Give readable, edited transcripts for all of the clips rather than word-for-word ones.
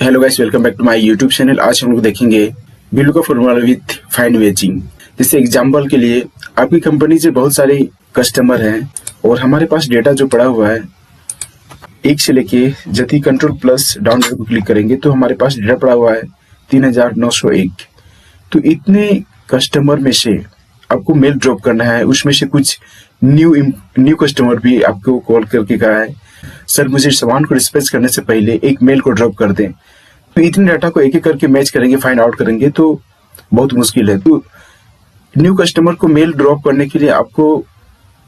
Hello guys, welcome back to my YouTube channel. आज हम लोग देखेंगे बिल का फॉर्मूला विथ फाइंड मैचिंग। जैसे एग्जांपल के लिए आपकी कंपनी से बहुत सारे कस्टमर हैं और हमारे पास डेटा जो पड़ा हुआ है, एक से लेके जब कंट्रोल प्लस डाउन एरो को क्लिक करेंगे तो हमारे पास डेटा पड़ा हुआ है 3901। तो इतने कस्टमर में से आपको मेल ड्रॉप करना है। उसमें से कुछ न्यू कस्टमर भी आपको कॉल करके कहा है, सर मुझे सामान को डिस्पैच करने से पहले एक मेल को ड्रॉप कर दें। तो इतने डाटा को एक एक करके मैच करेंगे, फाइंड आउट करेंगे तो बहुत मुश्किल है। तो न्यू कस्टमर को मेल ड्रॉप करने के लिए आपको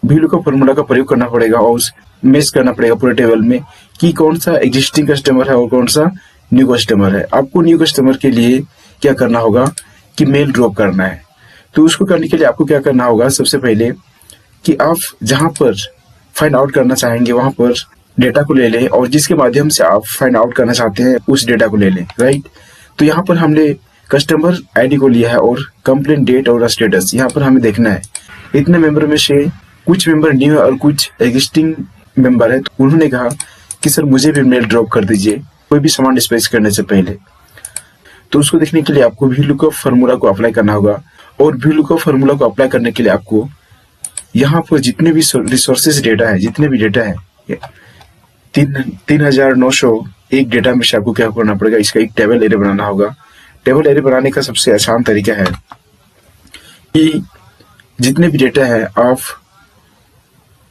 VLOOKUP का फॉर्मूला का प्रयोग करना पड़ेगा और मैच करना पड़ेगा पूरे टेबल में कि कौन सा एग्जिस्टिंग कस्टमर है और कौन सा न्यू कस्टमर है। आपको न्यू कस्टमर के लिए क्या करना होगा कि मेल ड्रॉप करना है। तो उसको करने के लिए आपको क्या करना होगा, सबसे पहले कि आप जहां पर फाइंड आउट करना चाहेंगे वहां पर डेटा को ले लें और जिसके माध्यम से आप फाइंड आउट करना चाहते हैं उस डेटा को ले लें, राइट। तो यहाँ पर हमने कस्टमर आईडी को लिया है और कंप्लेंट डेट और स्टेटस यहाँ पर हमें देखना है। इतने मेंबर में से कुछ मेंबर न्यू है और कुछ एग्जिस्टिंग मेंबर है। तो उन्होंने कहा कि सर मुझे भी मेल ड्रॉप कर दीजिए कोई भी सामान डिस्पैच करने से पहले। तो उसको देखने के लिए आपको VLOOKUP फॉर्मूला को अप्लाई करना होगा और VLOOKUP फॉर्मूला को अप्लाई करने के लिए आपको यहाँ पर जितने भी रिसोर्सेज डेटा है, जितने भी डेटा है 3901 डेटा में से आपको क्या करना पड़ेगा, इसका एक टेबल एरे बनाना होगा। टेबल एरे बनाने का सबसे आसान तरीका है कि जितने भी डेटा है आप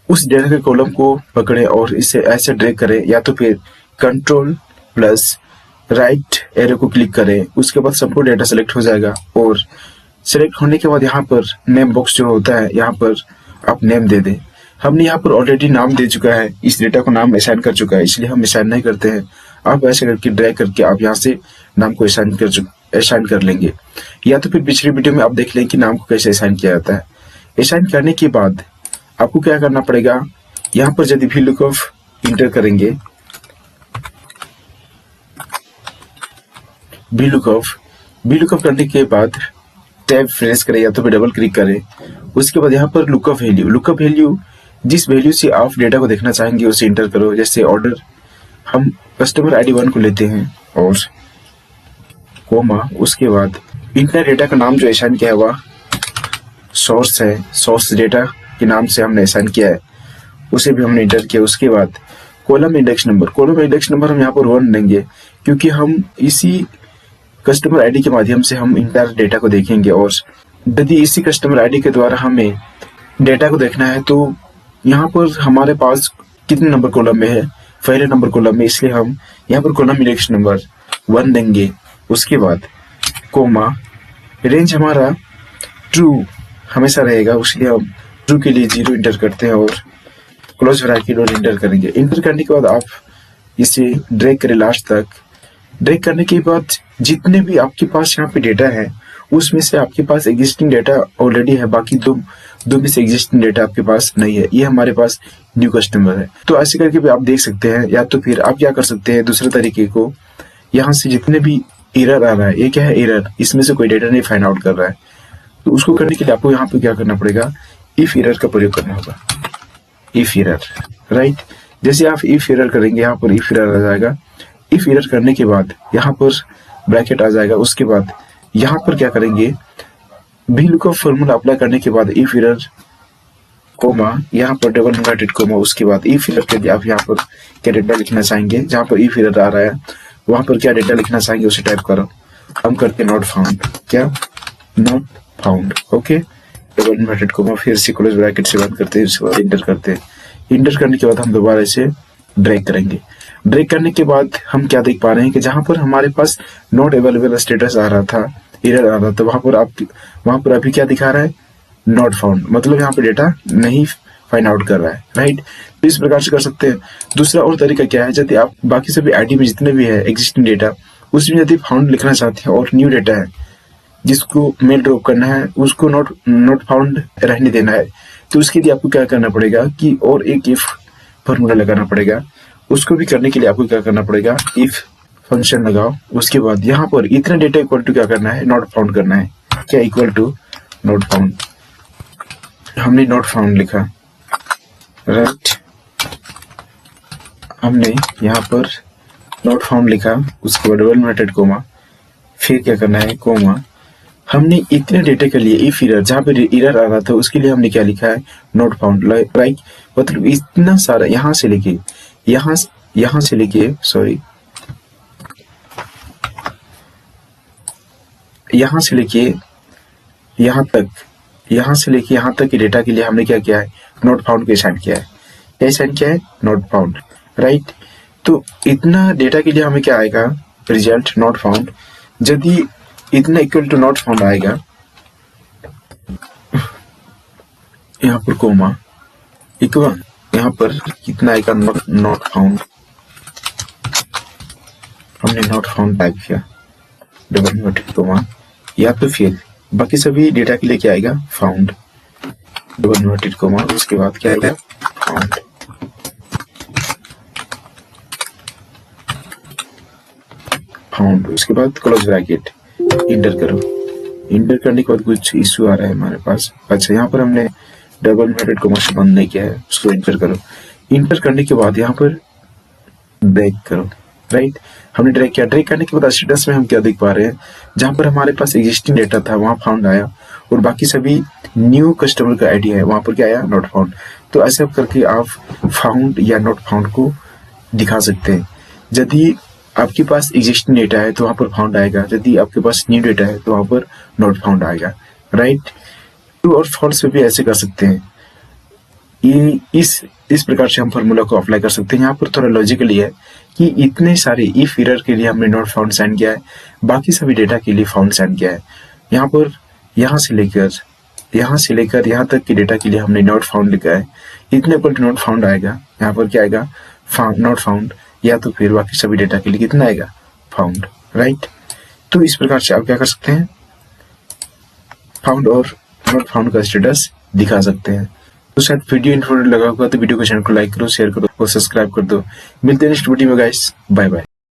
उस डेटा के कॉलम को पकड़े और इसे ऐसे ड्रैग करें, या तो फिर कंट्रोल प्लस राइट एरो को क्लिक करें। उसके बाद संपूर्ण डेटा सेलेक्ट हो जाएगा और सेलेक्ट होने के बाद यहाँ पर नेम बॉक्स जो होता है यहाँ पर आप नेम दे दें। हमने यहाँ पर ऑलरेडी नाम दे चुका है, इस डेटा को नाम असाइन कर चुका है, इसलिए हम असाइन नहीं करते हैं। आप ऐसे करके ड्रैग करके आप यहाँ से नाम को असाइन कर लेंगे, या तो फिर पिछली वीडियो में आप देख लें कि नाम को कैसे असाइन किया जाता है। असाइन करने के बाद आपको क्या करना पड़ेगा, यहाँ पर यदि VLOOKUP इंटर करेंगे, VLOOKUP करने के बाद टैब प्रेस करें या तो फिर डबल क्लिक करें। उसके बाद यहाँ पर लुकअप वैल्यू जिस वैल्यू से आप डेटा को देखना चाहेंगे उसे इंटर करो। जैसे ऑर्डर हम कस्टमर ID 1 को लेते हैं और कोमा, उसके बाद इंटर डेटा का नाम जो असाइन किया हुआ सोर्स है, सोर्स डेटा के नाम से हमने असाइन किया है, उसे भी हमने इंटर किया। उसके बाद कॉलम इंडेक्स नंबर हम यहाँ पर 1 देंगे क्योंकि हम इसी कस्टमर आईडी के माध्यम से हम इंटायर डेटा को देखेंगे और यदि इसी कस्टमर आईडी के द्वारा हमें डेटा को देखना है तो यहाँ पर हमारे पास कितने नंबर कॉलम में है, पहले नंबर कॉलम में, इसलिए हम यहाँ पर कॉलम इंडेक्स नंबर 1 देंगे। उसके बाद कोमा, रेंज हमारा ट्रू हमेशा रहेगा, उसलिए हम ट्रू के लिए 0 इंटर करते हैं और क्लोज ब्रैकेट और इंटर करेंगे। इंटर करने के बाद आप इसे ड्रैग करें लास्ट तक। ड्रैग करने के बाद जितने भी आपके पास यहाँ पे डेटा है उसमें से आपके पास एग्जिस्टिंग डेटा ऑलरेडी है, बाकी दो में से एग्जिस्टिंग डेटा आपके पास नहीं है, ये हमारे पास न्यू कस्टमर है। तो ऐसे करके भी आप देख सकते हैं, या तो फिर आप क्या कर सकते हैं दूसरे तरीके को, यहाँ से जितने भी एरर आ रहा है, ये क्या है एरर, इसमें से कोई डेटा नहीं फाइंड आउट कर रहा है, तो उसको करने के लिए आपको यहाँ पे क्या करना पड़ेगा, इफ एरर का प्रयोग करना होगा। If error, right. जैसे आप इफ एरर करेंगे यहाँ पर इफ एरर आ जाएगा। इफ एरर करने के बाद यहाँ पर ब्रैकेट आ जाएगा। उसके बाद यहाँ पर क्या करेंगे, VLOOKUP फॉर्मूला अप्लाई करने के बाद इफ एरर कोमा, यहाँ पर डबल इन्वर्टेड कोमा, उसके बाद इफ एरर के लिए आप यहाँ पर क्या डेटा लिखना चाहेंगे, जहाँ पर इफ एरर आ रहा है वहां पर क्या डेटा लिखना चाहेंगे उसे टाइप करो। हम करते नॉट फाउंड, क्या not found, okay, double inverted coma, फिर से क्लोज ब्रैकेट से बंद करते हैं, उसके बाद इंटर करते हैं। इंटर करने के बाद हम दोबारा इसे ड्रैग करेंगे। ड्रैग करने के बाद हम क्या देख पा रहे हैं कि जहां पर हमारे पास नॉट अवेलेबल स्टेटस आ रहा था, एरर आ रहा था, वहां पर अभी क्या दिखा रहा है, नॉट फाउंड, मतलब यहाँ पे डेटा नहीं फाइंड आउट कर रहा है, राइट। तो इस प्रकार से कर सकते हैं। दूसरा और तरीका क्या है, यदि आप बाकी सभी आईडी में जितने भी है एग्जिस्टिंग डेटा उसमें यदि फाउंड लिखना चाहते हैं और न्यू डेटा है जिसको मेल ड्रॉप करना है उसको नॉट फाउंड रहने देना है, तो उसके लिए आपको क्या करना पड़ेगा कि और एक इफ फॉर्मूला लगाना पड़ेगा। उसको भी करने के लिए आपको क्या करना पड़ेगा, इफ फंक्शन लगाओ। उसके बाद यहाँ पर इतना डेटा इक्वल टू क्या करना है, नॉट फाउंड करना है, क्या इक्वल टू नॉट फाउंड। हमने नॉट फाउंड लिखा, राइट। हमने यहाँ पर नॉट फाउंड लिखा, उसके बाद डबल इन्वर्टेड कोमा, फिर क्या करना है कोमा। हमने इतने डेटा के लिए इफ एरर, जहां पे एरर आ रहा था उसके लिए हमने क्या लिखा है नॉट फाउंड। लाइक मतलब इतना सारा यहां से लेके यहां से लेके सॉरी यहां से लेके यहां तक के डेटा के लिए हमने क्या किया है नॉट फाउंड को असाइन किया है। क्या असाइन किया है नॉट फाउंड, राइट। तो इतना डेटा के लिए हमें क्या आएगा रिजल्ट नॉट फाउंड। यदि इतना इक्वल टू नॉट फाउंड आएगा, यहाँ पर कोमा इक्वल, यहाँ पर कितना आएगा नॉट फाउंड, हमने नॉट फाउंड टाइप किया डबल इन्वर्टेड कोमा, या तो फिर बाकी सभी डेटा के लिए क्या आएगा फाउंड डबल इन्वर्टेड कोमा, उसके बाद क्या आएगा फाउंड, उसके बाद क्लोज ब्रैकेट, इंटर करो। इंटर करने के बाद कुछ इश्यू आ रहा है हमारे पास। अच्छा, यहाँ पर हमने डबल इन्वर्टेड कोमा से बंद नहीं किया है, उसको इंटर करो। इंटर करने के बाद यहाँ पर ड्रैग करो, राइट। हमने ड्रैग किया, ड्रैग करने के बाद स्टेटस में हम क्या देख पा रहे हैं, जहां पर हमारे पास एग्जिस्टिंग डेटा था वहां फाउंड आया, और बाकी सभी न्यू कस्टमर का आईडी है वहां पर क्या आया नॉट फाउंड। तो ऐसे करके आप फाउंड या नॉट फाउंड को दिखा सकते हैं। यदि आपके पास एग्जिस्टिंग डेटा है तो वहां पर फाउंड आएगा, यदि आपके पास न्यू डेटा है तो वहां पर नॉट फाउंड आएगा, राइट। ट्रू और फॉल्स पे भी ऐसे कर सकते हैं। ये इस प्रकार से हम फार्मूला को अप्लाई कर सकते हैं। यहाँ पर थोड़ा लॉजिकली है कि इतने सारे इफ एरर के लिए हमने नॉट फाउंड साइन किया है, बाकी सभी डेटा के लिए फाउंड साइन किया है। यहाँ पर यहाँ से लेकर यहाँ तक के डेटा के लिए हमने नॉट फाउंड लिखा है। इतने पर नॉट फाउंड आएगा, यहाँ पर क्या आएगा नॉट फाउंड, या तो फिर बाकी सभी डेटा के लिए कितना आएगा फाउंड, राइट। तो इस प्रकार से आप क्या कर सकते हैं फाउंड और नॉट फाउंड का स्टेटस दिखा सकते हैं। तो शायद वीडियो इन्फॉर्मेटिव लगा होगा तो वीडियो को चैनल को लाइक करो, शेयर करो और सब्सक्राइब कर दो। मिलते हैं नेक्स्ट वीडियो में गाइस, बाय बाय।